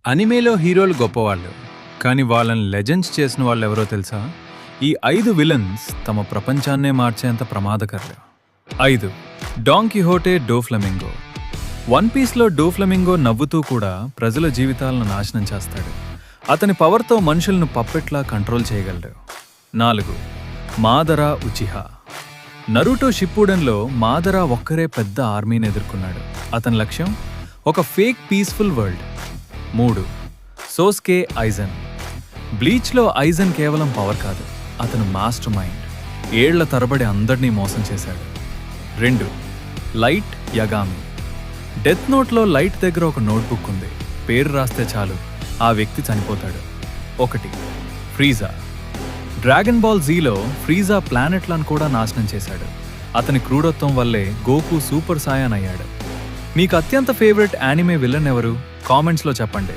అనిమేలో హీరోలు గొప్పవాళ్ళు, కానీ వాళ్ళని లెజెండ్స్ చేసిన వాళ్ళు ఎవరో తెలుసా? ఈ 5 విలన్స్ తమ ప్రపంచాన్నే మార్చేంత ప్రమాదకరులు. 5. డాన్ కిహోటే డోఫ్లమింగో. వన్ పీస్లో డోఫ్లమింగో నవ్వుతూ కూడా ప్రజల జీవితాలను నాశనం చేస్తాడు. అతని పవర్తో మనుషులను పప్పెట్లా కంట్రోల్ చేయగలడు. 4. మాదరా ఉచిహా. నరుటో షిప్పుడెన్లో మాదరా ఒక్కరే పెద్ద ఆర్మీని ఎదుర్కొన్నాడు. అతని లక్ష్యం ఒక ఫేక్ పీస్ఫుల్ వరల్డ్. 3. సోస్కే ఐజన్. బ్లీచ్లో ఐజన్ కేవలం పవర్ కాదు, అతను మాస్టర్ మైండ్. ఏళ్ల తరబడి అందరినీ మోసం చేశాడు. 2. లైట్ యగామి. డెత్ నోట్లో లైట్ దగ్గర ఒక నోట్బుక్ ఉంది. పేరు రాస్తే చాలు ఆ వ్యక్తి చనిపోతాడు. 1. ఫ్రీజా. డ్రాగన్ బాల్ జీలో ఫ్రీజా ప్లానెట్లను కూడా నాశనం చేశాడు. అతని క్రూరత్వం వల్లే గోకు సూపర్ సాయాన్ అయ్యాడు. మీకు అత్యంత ఫేవరెట్ యానిమే విలన్ ఎవరు? కామెంట్స్లో చెప్పండి.